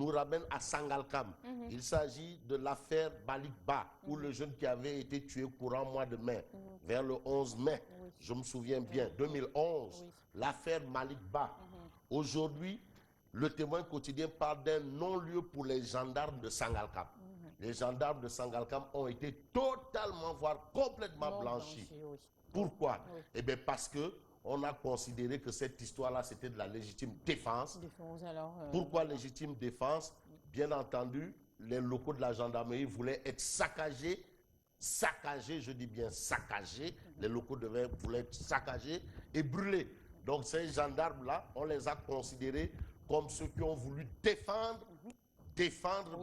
nous ramène à Sangalkam. Il s'agit de l'affaire Balikba, où le jeune qui avait été tué courant mois de mai, vers le 11 mai, je me souviens bien, 2011, l'affaire Malikba. Aujourd'hui, le témoin quotidien parle d'un non-lieu pour les gendarmes de Sangalkam. Les gendarmes de Sangalkam ont été totalement, voire complètement blanchis. Pourquoi? Eh bien parce que on a considéré que cette histoire-là, c'était de la légitime défense. Pourquoi légitime défense? Bien entendu, les locaux de la gendarmerie voulaient être saccagés, je dis bien saccagés, les locaux voulaient être saccagés et brûlés. Donc ces gendarmes-là, on les a considérés comme ceux qui ont voulu défendre,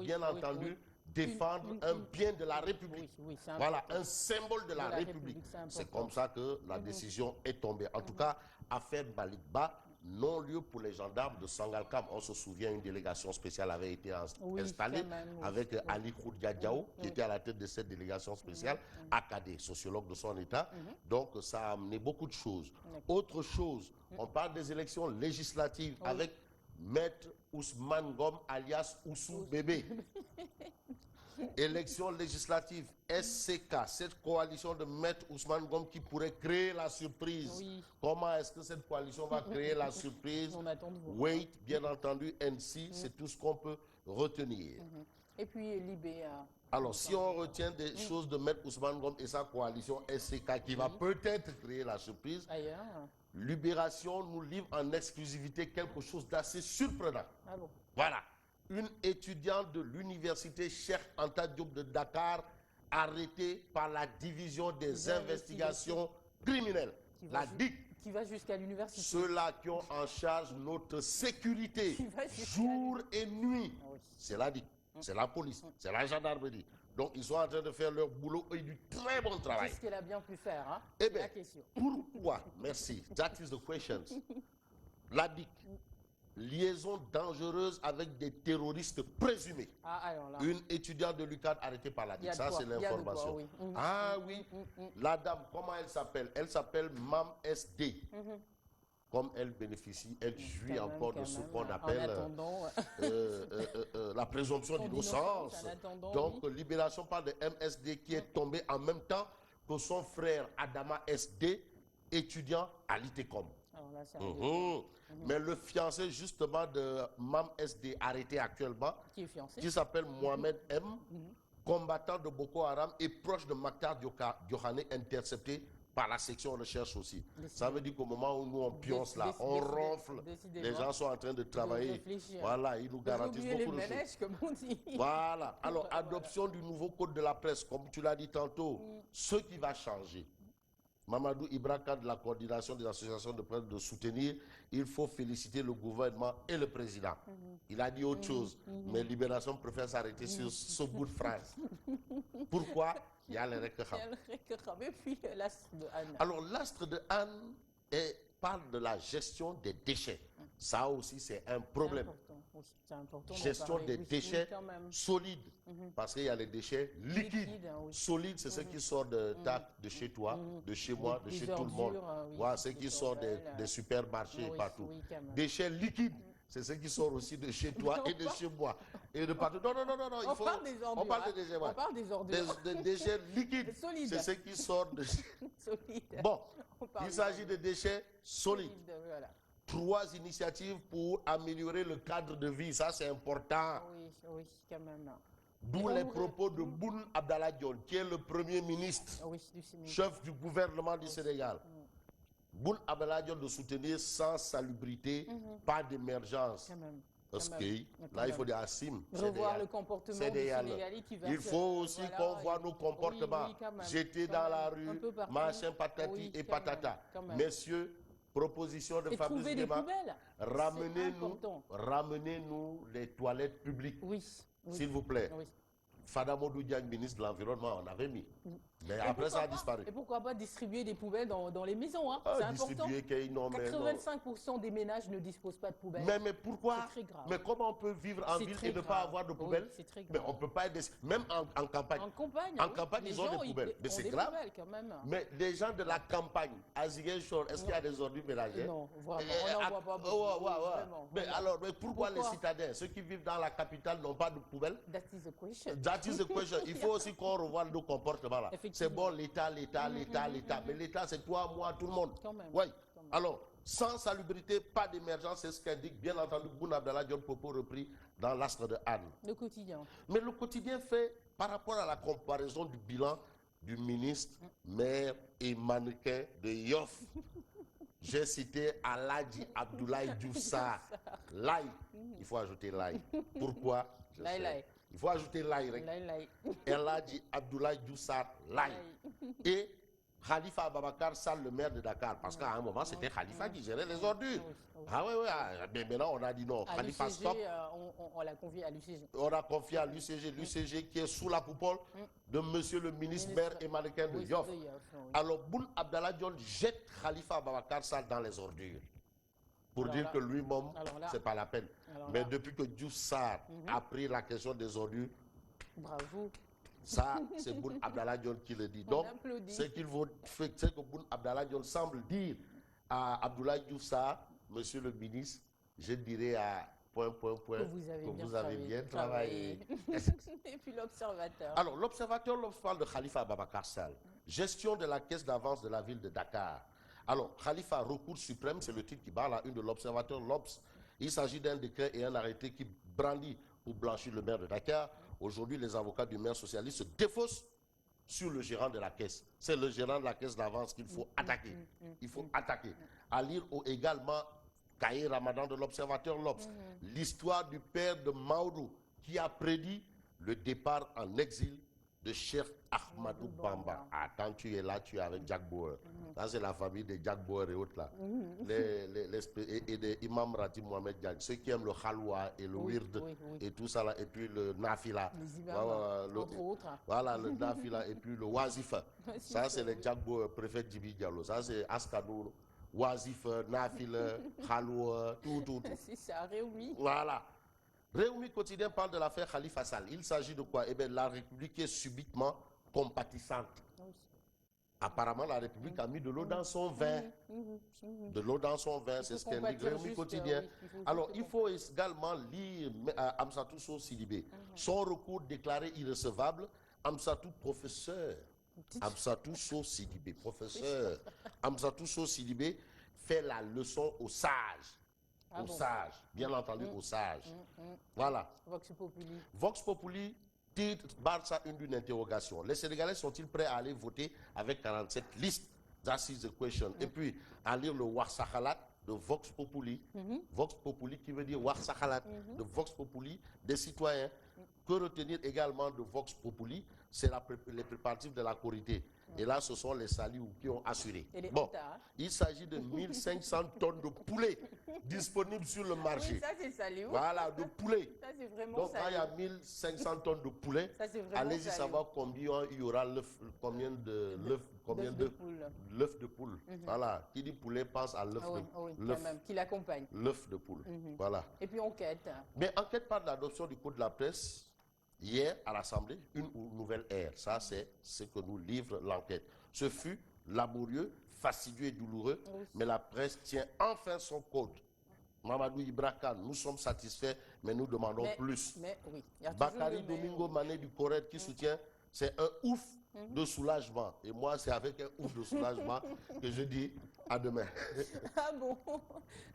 bien entendu, défendre un bien de la République. Voilà, un symbole de la République. C'est comme ça que la décision est tombée. En tout cas, affaire Balikba, non-lieu pour les gendarmes de Sangalkam. On se souvient, une délégation spéciale avait été installée avec Ali Khoudia Diao, qui était à la tête de cette délégation spéciale, AKD, sociologue de son État. Donc, ça a amené beaucoup de choses. Autre chose, on parle des élections législatives avec Maître Ousmane Ngom, alias Oussou Bébé. Élections législatives, SCK, cette coalition de Maître Ousmane Ngom qui pourrait créer la surprise. Comment est-ce que cette coalition va créer la surprise? Wait, bien entendu, NC, c'est tout ce qu'on peut retenir. Et puis Libé. Alors, si on retient des choses de Maître Ousmane Ngom et sa coalition SCK qui va peut-être créer la surprise, Libération nous livre en exclusivité quelque chose d'assez surprenant. Voilà. Une étudiante de l'université Cheikh Anta Diop de Dakar arrêtée par la division des investigations criminelles, la DIC. Qui va jusqu'à l'université. Ceux-là qui ont en charge notre sécurité, jour et nuit. C'est la DIC, c'est la police, c'est la gendarmerie. Donc, ils sont en train de faire leur boulot et du très bon travail. Qu'est-ce qu'elle a bien pu faire, hein? Eh bien, pourquoi? Merci. That is the question. La DIC. Liaison dangereuse avec des terroristes présumés. Une étudiante de l'UQAD arrêtée par la DIC. Ça, c'est l'information. La dame, comment elle s'appelle? Elle s'appelle Mam SD. Comme elle bénéficie, elle jouit encore de ce qu'on appelle la présomption d'innocence. Donc, Libération parle de MSD qui est tombé en même temps que son frère Adama SD, étudiant à l'ITECOM. Mais le fiancé justement de Mam SD arrêté actuellement, qui s'appelle Mohamed M, combattant de Boko Haram et proche de Maktar Diokhane, intercepté par la section recherche aussi. Ça veut dire qu'au moment où nous on pionce là, on ronfle, les gens sont en train de travailler. Voilà, ils nous garantissent beaucoup de choses. Comme on dit. Voilà, alors adoption du nouveau code de la presse, comme tu l'as dit tantôt, ce qui va changer. Mamadou Ibraka de la coordination des associations de presse de soutenir, il faut féliciter le gouvernement et le président. Il a dit autre chose, mais Libération préfère s'arrêter sur ce bout de phrase. Pourquoi? Il y a le Rekham. Et puis l'astre de Anne. Alors l'astre de Anne parle de la gestion des déchets. Ça aussi, c'est un problème. Gestion des déchets solides. Parce qu'il y a les déchets liquides. Solides, c'est ce qui sort de chez toi, de chez moi, de chez tout le monde. Voilà, ce qui sort des supermarchés et partout. Déchets liquides, c'est ce qui sort aussi de chez toi et de chez moi. Et de partout. Non, il faut... On parle des déchets. On parle des ordures. Des déchets liquides, c'est ce qui sort de... Bon, il s'agit de déchets solides. 3 initiatives pour améliorer le cadre de vie, ça c'est important. Oui, quand même. D'où les propos de Boun Abdallah Dionne, qui est le premier ministre, chef du gouvernement du Sénégal. Boun Abdallah Dionne de soutenir sans salubrité, pas d'émergence. Parce que là, il faut des Assim. Revoir le comportement du Sénégalais qui va... Il faut aussi qu'on voit nos comportements. J'étais dans la rue, machin patati et patata. Messieurs, proposition de Fabrice Débat, ramenez-nous les toilettes publiques, s'il vous plaît. Fadamodou Diagne, ministre de l'Environnement, on avait mis. Mais après, ça a disparu. Et pourquoi pas distribuer des poubelles dans les maisons, hein? C'est important. 85% des ménages ne disposent pas de poubelles. Mais pourquoi? C'est très grave. Mais comment on peut vivre en ville et ne pas avoir de poubelles? C'est très grave. Mais on ne peut pas aider. Même en campagne. En campagne, ils ont des poubelles. Mais c'est grave. Quand même. Mais les gens de la campagne, à Ziguinchor, est-ce qu'il y a des ordures ménagères? Non, vraiment. On n'en voit pas beaucoup. Mais alors, pourquoi les citadins, ceux qui vivent dans la capitale, n'ont pas de poubelles? That is the question. That is the question. Il faut aussi qu'on revoie nos comportements là. C'est bon, l'État. Mais l'État, c'est toi, moi, tout le monde. Quand même. Oui. Alors, sans salubrité, pas d'émergence, c'est ce qu'indique bien entendu Boun Abdallah Dionne, propos repris dans l'Astre de Anne. Le quotidien. Mais le quotidien fait, par rapport à la comparaison du bilan du ministre, maire et mannequin de Yoff, j'ai cité Aladji Abdoulaye Diouf Sarr. Laï. Il faut ajouter laï. Pourquoi? Laï. Il faut ajouter laï. Aladji Abdoulaye Diouf Sarr. Laï. Et Khalifa Ababakar Sall, le maire de Dakar. Parce qu'à un moment, c'était Khalifa qui gérait les ordures. Ah oui. Mais maintenant, on a dit non. Khalifa, stop. On l'a confié à l'UCG. On a confié à l'UCG. L'UCG qui est sous la coupole de monsieur le ministre maire et mannequin de Yoff. Alors, Boun Abdallah Dionne jette Khalifa Ababakar Sall dans les ordures. Pour dire que lui-même, c'est pas la peine. Mais depuis que Diouf Sarr a pris la question des ordures, bravo. Ça, c'est Boun Abdallah Dionne qui le dit. Donc, ce que Boun Abdallah Dionne semble dire à Abdoulaye Diouf Sarr, monsieur le ministre, je dirais à ... que vous avez bien travaillé. Et puis l'observateur. Alors, l'observateur parle de Khalifa Ababakar Sall. Gestion de la caisse d'avance de la ville de Dakar. Alors, Khalifa, recours suprême, c'est le titre qui bat à la une de l'observateur l'Obs. Il s'agit d'un décret et un arrêté qui brandit pour blanchir le maire de Dakar. Aujourd'hui, les avocats du maire socialiste se défaussent sur le gérant de la caisse. C'est le gérant de la caisse d'avance qu'il faut attaquer. Il faut attaquer. À lire également Cahier Ramadan de l'observateur l'Obs. L'histoire du père de Maodo qui a prédit le départ en exil de Cheikh Ahmadou Bamba. Ah, quand tu es là, tu es avec Jack Bauer. Ça, c'est la famille de Jack Bauer et autres là. Et des Imam Ratib Mohamed Diagne. Ceux qui aiment le Khalwa et le Wird et tout ça là. Et puis le Nafila. Entre autres. Voilà, le Nafila et puis le Wazifa. Ça, c'est les Jack Bauer, préfet Djibi Diallo. Ça, c'est Askanou, Wazifa, Nafila, Khalwa, tout. C'est ça, Réumi. Voilà. Réumi Quotidien parle de l'affaire Khalifa Sall. Il s'agit de quoi? Eh bien, la République est subitement compatissante. Apparemment, la République a mis de l'eau dans son vin. De l'eau dans son vin, c'est ce qu'indique Réumi Quotidien. Alors, il faut également lire Amsatou Sow Sidibé. Son recours déclaré irrecevable. Amsatou, professeur. Amsatou Sow Sidibé, professeur. Amsatou Sow Sidibé fait la leçon aux sages. Aux sages, bien entendu aux sages. Voilà. Vox Populi. Vox Populi titre Barça d'une interrogation. Les Sénégalais sont-ils prêts à aller voter avec 47 listes? That is the question. Et puis, à lire le Warsakhalat de Vox Populi. Vox Populi qui veut dire Warsakhalat de Vox Populi, des citoyens. Que retenir également de Vox Populi? C'est les préparatifs de la Corité. Et là, ce sont les Saliou qui ont assuré. Bon, il s'agit de 1500 tonnes de poulet disponibles sur le marché. Oui, ça c'est Saliou. Voilà, de poulet. Ça c'est vraiment Donc, Saliou. quand il y a 1500 tonnes de poulet, allez-y savoir combien il y aura combien de poule. Voilà, qui dit poulet pense à l'œuf qui l'accompagne. L'œuf de poule. Voilà. Et puis enquête. Mais enquête par l'adoption du code de la presse. Hier, à l'Assemblée, une nouvelle ère. Ça, c'est ce que nous livre l'enquête. Ce fut laborieux, fastidieux et douloureux, mais la presse tient enfin son code. Mamadou Ibrahim, nous sommes satisfaits, mais nous demandons plus. Bakary Domingo Mané du Corée qui soutient, c'est un ouf de soulagement. Et moi, c'est avec un ouf de soulagement que je dis à demain. Ah bon?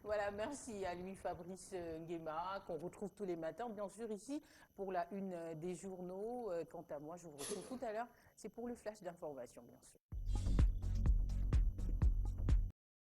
Voilà, merci à lui, Fabrice Nguema, qu'on retrouve tous les matins, bien sûr, ici, pour la une des journaux. Quant à moi, je vous retrouve tout à l'heure. C'est pour le flash d'information, bien sûr.